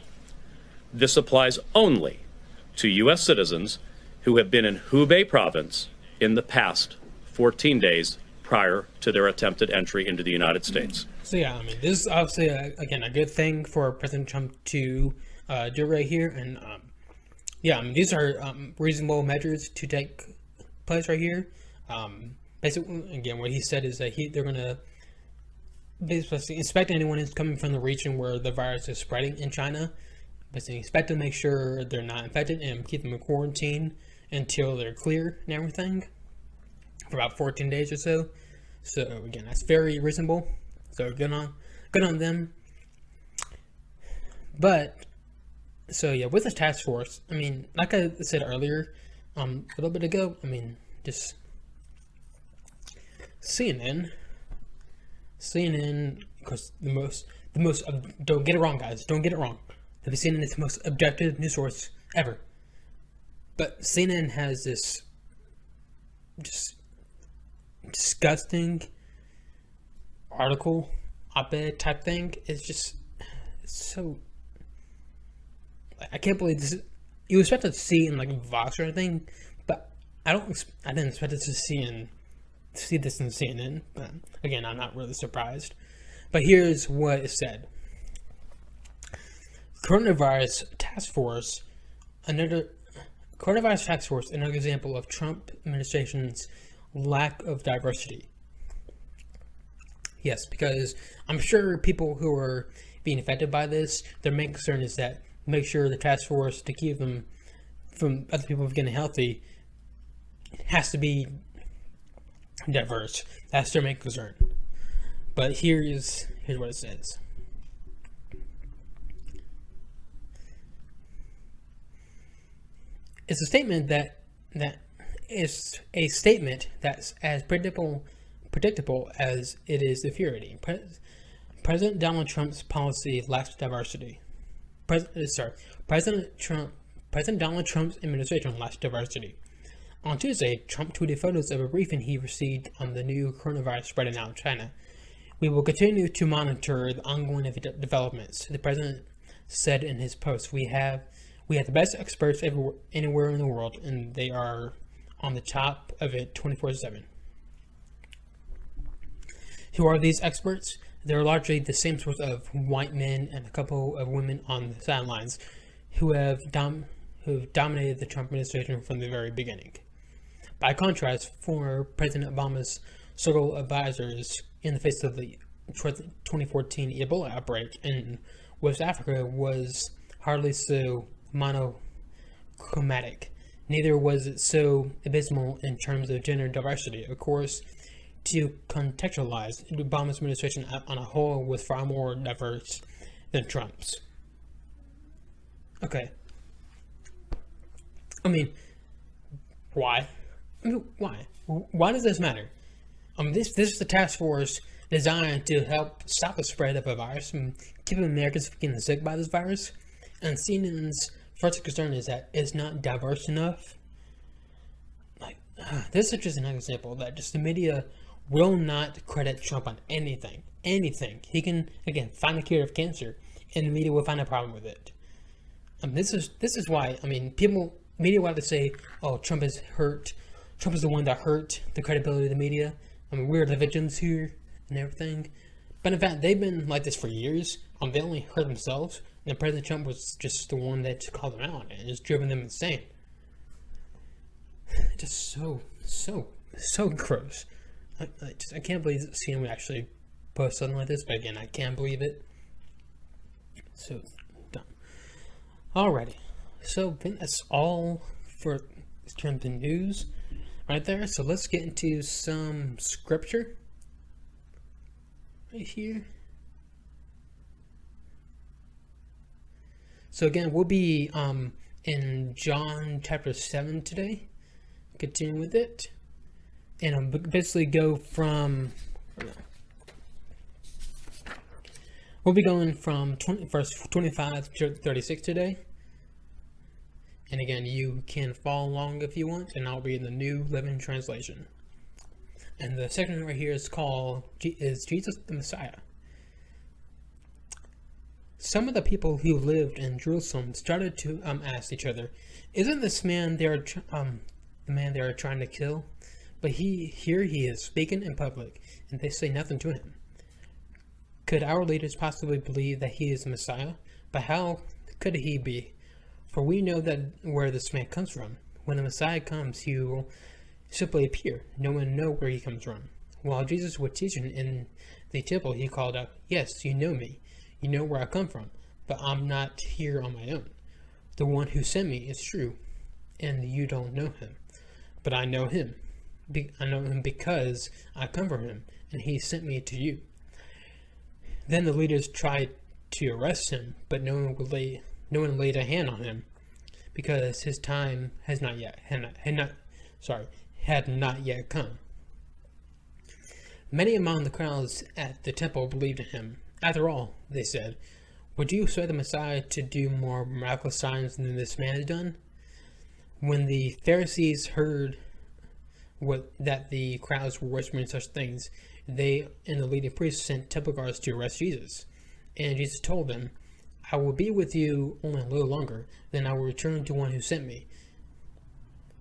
Speaker 3: this applies only to U.S. citizens who have been in Hubei province in the past 14 days prior to their attempted entry into the United States.
Speaker 1: So yeah, I mean, this is obviously, again, a good thing for President Trump to do right here. And yeah, I mean, these are reasonable measures to take place right here. Basically, again, what he said is that they're going to basically inspect anyone who's coming from the region where the virus is spreading in China. Basically, expect to make sure they're not infected and keep them in quarantine until they're clear and everything for about 14 days or so. So again, that's very reasonable. So good on them. But so yeah, with the task force, I mean, like I said earlier, a little bit ago, I mean, just CNN, of course, the most. Don't get it wrong, guys. Don't get it wrong. CNN is the most objective news source ever. But CNN has this just disgusting article, op-ed type thing. It's so. I can't believe this. You expect to see in like Vox or anything, but I didn't expect to see this in CNN. But again, I'm not really surprised. But here's what it said: Coronavirus task force, another example of Trump administration's lack of diversity. Yes, because I'm sure people who are being affected by this, their main concern is that make sure the task force to keep them from other people from getting healthy has to be diverse. That's their main concern. But here's what it says. It's a statement that's as predictable as it is infuriating. President Donald Trump's policy lacks diversity. President Donald Trump's administration lacks diversity. On Tuesday, Trump tweeted photos of a briefing he received on the new coronavirus spreading out of China. We will continue to monitor the ongoing developments, the president said in his post. We have the best experts anywhere in the world, and they are on the top of it 24/7. Who are these experts? They're largely the same sorts of white men and a couple of women on the sidelines who have dominated the Trump administration from the very beginning. By contrast, former President Obama's circle of advisors in the face of the 2014 Ebola outbreak in West Africa was hardly so monochromatic. Neither was it so abysmal in terms of gender diversity. Of course, to contextualize, Obama's administration on a whole was far more diverse than Trump's. Okay. I mean, why? Why does this matter? This is a task force designed to help stop the spread of a virus and keep Americans from getting sick by this virus. And CNN's first concern is that it's not diverse enough. This is just an example that just the media will not credit Trump on anything. He can, again, find a cure of cancer, and the media will find a problem with it. This is why, media want to say, oh, Trump has hurt Trump is the one that hurt the credibility of the media. I mean, we're the victims here and everything. But in fact, they've been like this for years. They only hurt themselves. And President Trump was just the one that called them out and just driven them insane. Just so gross. I can't believe seeing him actually post something like this. But again, I can't believe it. So dumb. Alrighty. So I think that's all for this terms of news right there. So let's get into some scripture right here. So again, we'll be in John chapter 7 today. Continue with it. And I'll basically go from... We'll be going from verse 25 to 36 today. And again, you can follow along if you want, and I'll be in the New Living Translation. And the section right here is called, Is Jesus the Messiah? Some of the people who lived in Jerusalem started to ask each other, "Isn't this man the man they are trying to kill? But here he is speaking in public, and they say nothing to him. Could our leaders possibly believe that he is the Messiah? But how could he be? For we know that where this man comes from. When the Messiah comes, he will simply appear. No one know where he comes from." While Jesus was teaching in the temple, he called out, "Yes, you know me. You know where I come from, but I'm not here on my own. The one who sent me is true, and you don't know him. But I know him. I know him because I come from him, and he sent me to you." Then the leaders tried to arrest him, but no one laid a hand on him, because his time had not yet come. Many among the crowds at the temple believed in him. "After all," they said, "would you swear the Messiah to do more miraculous signs than this man has done?" When the Pharisees heard that the crowds were whispering such things, they and the leading priests sent temple guards to arrest Jesus. And Jesus told them, "I will be with you only a little longer, then I will return to one who sent me.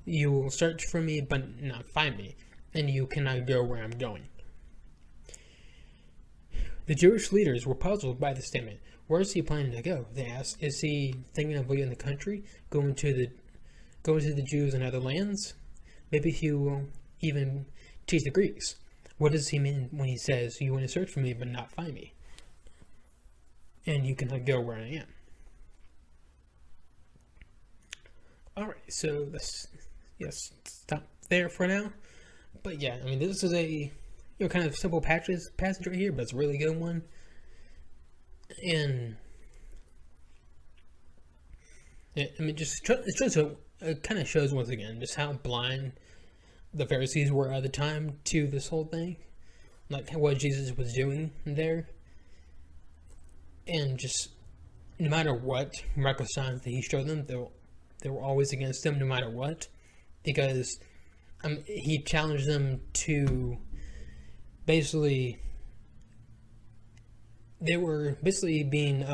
Speaker 1: You will search for me but not find me, and you cannot go where I'm going." The Jewish leaders were puzzled by the statement. "Where is he planning to go?" they asked. "Is he thinking of leaving the country, going to the Jews in other lands? Maybe he will even teach the Greeks. What does he mean when he says, 'You want to search for me but not find me, and you cannot go where I am'?" Alright, so let's stop there for now. But yeah, I mean, this is a kind of simple passage right here, but it's a really good one. And I mean, it kind of shows once again just how blind the Pharisees were at the time to this whole thing, like what Jesus was doing there. And just no matter what miraculous signs that he showed them, they were always against them no matter what, because he challenged them to basically, they were basically being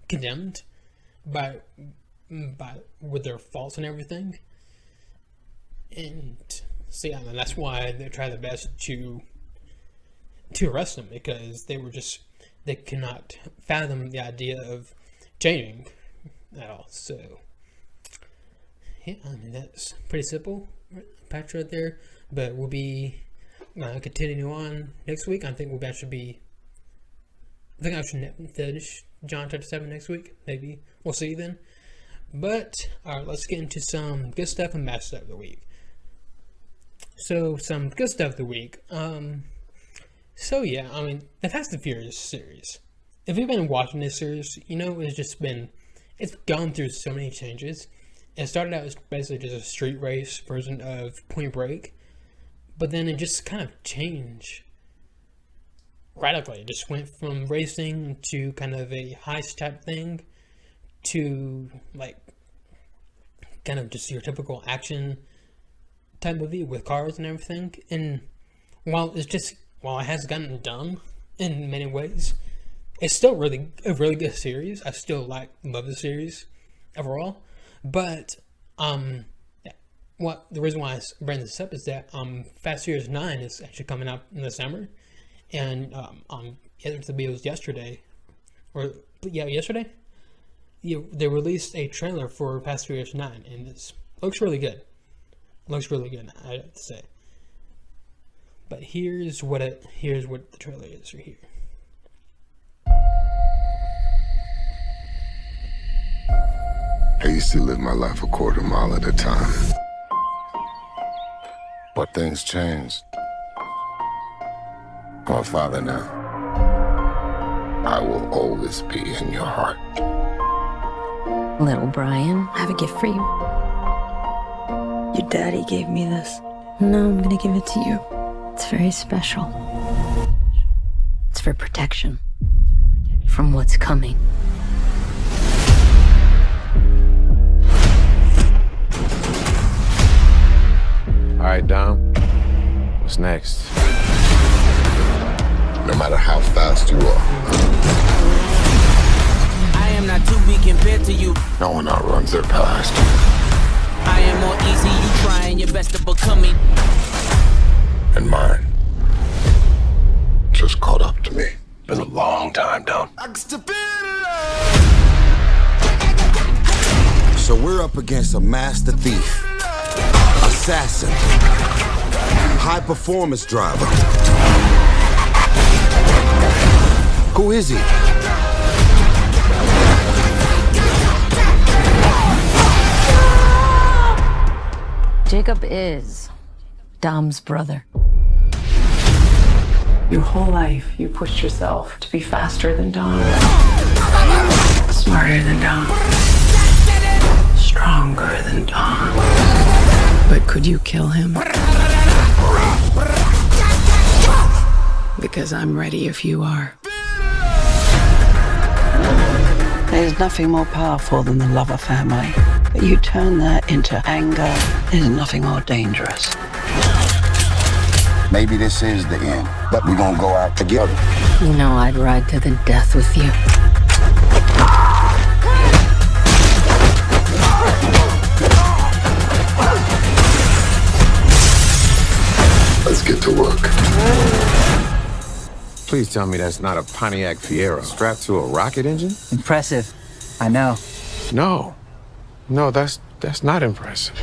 Speaker 1: condemned by with their faults and everything. And so yeah, and that's why they tried their best to arrest them, because they cannot fathom the idea of changing at all. So yeah, I mean, that's pretty simple patch right there. But we'll be continuing on next week. I think I should finish John chapter 7 next week. Maybe we'll see then. But alright, let's get into some good stuff and bad stuff of the week. So some good stuff of the week. So yeah, I mean, the Fast and Furious series. If you've been watching this series, you know it's gone through so many changes. It started out as basically just a street race version of Point Break, but then it just kind of changed radically. It just went from racing to kind of a heist type thing to like kind of just your typical action type movie with cars and everything. And while it has gotten dumb in many ways, it's still a really good series. I still love the series overall. But what the reason why I bring this up is that Fast Furious 9 is actually coming out in the summer, and it was yesterday, yesterday. They released a trailer for Fast Furious 9, and it looks really good. Looks really good, I have to say. But here's what the trailer is right here.
Speaker 4: I used to live my life a quarter mile at a time. But things changed. I'm a father now. I will always be in your heart.
Speaker 5: Little Brian, I have a gift for you.
Speaker 6: Your daddy gave me this.
Speaker 5: No, I'm gonna give it to you. It's very special. It's for protection from what's coming.
Speaker 7: All right, Dom. What's next?
Speaker 4: No matter how fast you are,
Speaker 8: I am not to be compared to you.
Speaker 4: no one outruns their past.
Speaker 8: I am more easy, you trying your best to become me.
Speaker 4: And mine just caught up to me.
Speaker 7: Been a long time, Dom.
Speaker 9: So we're up against a master thief, assassin, high performance driver. Who is he?
Speaker 5: Jacob is Dom's brother.
Speaker 6: Your whole life, you pushed yourself to be faster than Dom, smarter than Dom, stronger than Dom. But could you kill him? Because I'm ready if you are. There's nothing more powerful than the love of family. But you turn that into anger, there's nothing more dangerous.
Speaker 9: Maybe this is the end, but we're gonna go out together.
Speaker 5: You know I'd ride to the death with you.
Speaker 4: Let's get to work.
Speaker 7: Please tell me that's not a Pontiac Fiero strapped to a rocket engine?
Speaker 8: Impressive. I know.
Speaker 7: No, that's not impressive.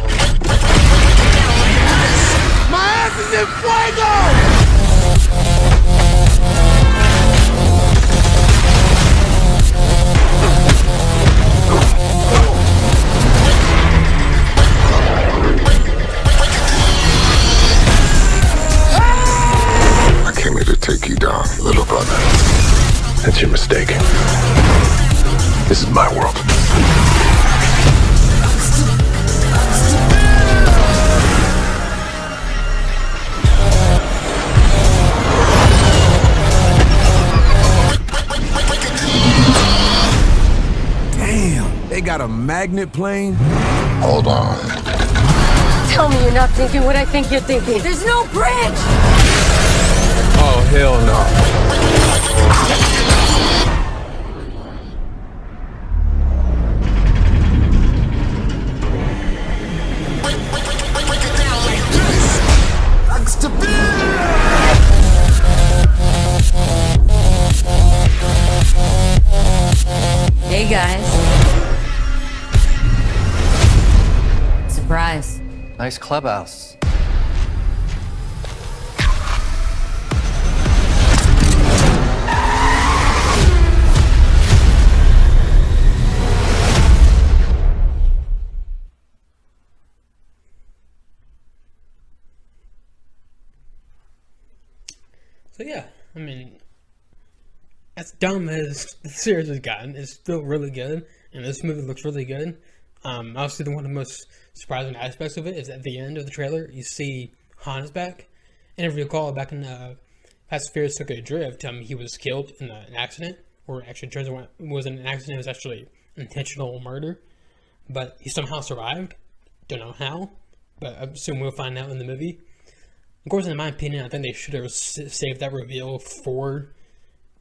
Speaker 4: I came here to take you down, little brother.
Speaker 7: That's your mistake. This is my world.
Speaker 9: Damn, they got a magnet plane?
Speaker 4: Hold on.
Speaker 5: Tell me you're not thinking what I think you're thinking. There's no bridge!
Speaker 7: Oh, hell no.
Speaker 5: Hey guys. Surprise.
Speaker 10: Nice clubhouse.
Speaker 1: So yeah, I mean, as dumb as the series has gotten, it's still really good, and this movie looks really good. Obviously, one of the most surprising aspects of it is at the end of the trailer, you see Han is back. And if you recall, back in Fast and Furious Tokyo Drift, he was killed in an accident, or actually, it turns out it wasn't an accident, it was actually intentional murder. But he somehow survived. Don't know how, but I assume we'll find out in the movie. Of course, in my opinion, I think they should have saved that reveal for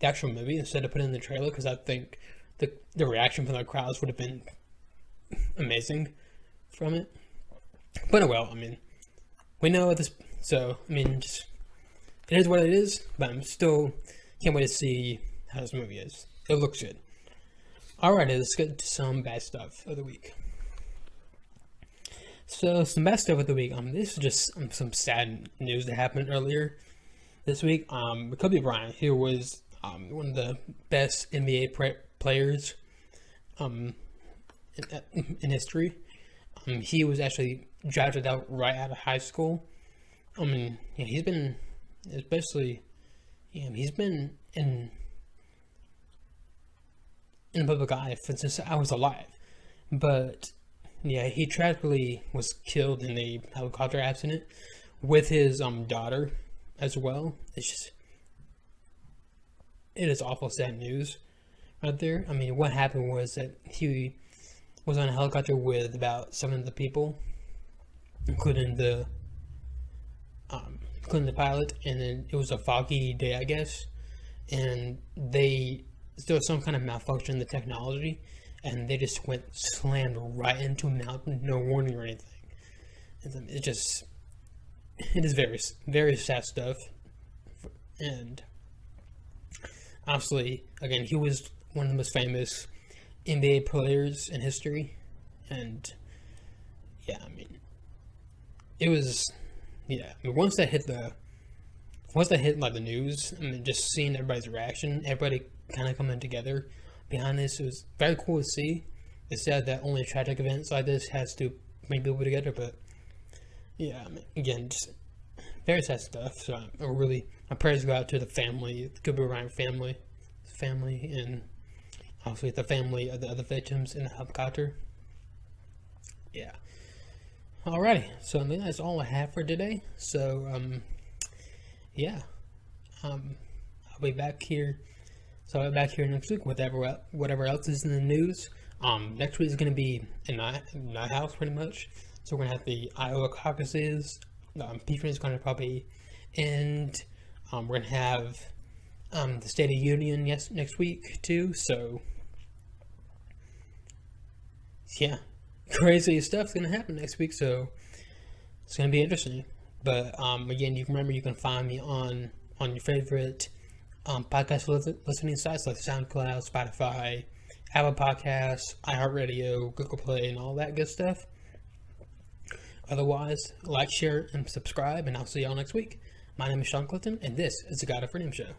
Speaker 1: the actual movie instead of putting it in the trailer, because I think the reaction from the crowds would have been amazing from it. But oh well, I mean, we know this, so I mean, just it is what it is. But I'm still can't wait to see how this movie is. It looks good. Alright, let's get to some bad stuff of the week. So, some bad stuff of the week. This is just some sad news that happened earlier this week. Kobe Bryant, who was one of the best NBA players in history. He was actually drafted out right out of high school. I mean, yeah, he's been, especially, yeah, he's been in the public eye since I was alive. But yeah, he tragically was killed in a helicopter accident with his daughter as well. It is awful sad news right there. I mean, what happened was that he was on a helicopter with about 7 other people, including the pilot, and then it was a foggy day, I guess, and there was some kind of malfunction in the technology, and they just slammed right into a mountain, no warning or anything. And it is very, very sad stuff. And obviously, again, he was one of the most famous NBA players in history, and yeah, I mean, it was, yeah. I mean, once that hit like the news, I mean, just seeing everybody's reaction, everybody kind of coming together behind this, it was very cool to see. It's sad that only tragic events like this has to bring people together, but yeah, I mean, again, just very sad stuff. So my prayers go out to the family, the Kobe Bryant family, and obviously the family of the other victims in the helicopter. Yeah. Alrighty, so I think that's all I have for today. So yeah, I'll be back here. So I'll be back here next week with whatever else is in the news. Next week is going to be in my house pretty much. So we're going to have the Iowa caucuses. Peterson is going to probably end. We're going to have the State of Union next week too. So yeah, crazy stuff's going to happen next week. So it's going to be interesting. But again, you can find me on your favorite podcast listening sites like SoundCloud, Spotify, Apple Podcasts, iHeartRadio, Google Play, and all that good stuff. Otherwise, like, share, and subscribe, and I'll see y'all next week. My name is Sean Clifton, and this is the God of Freedom Show.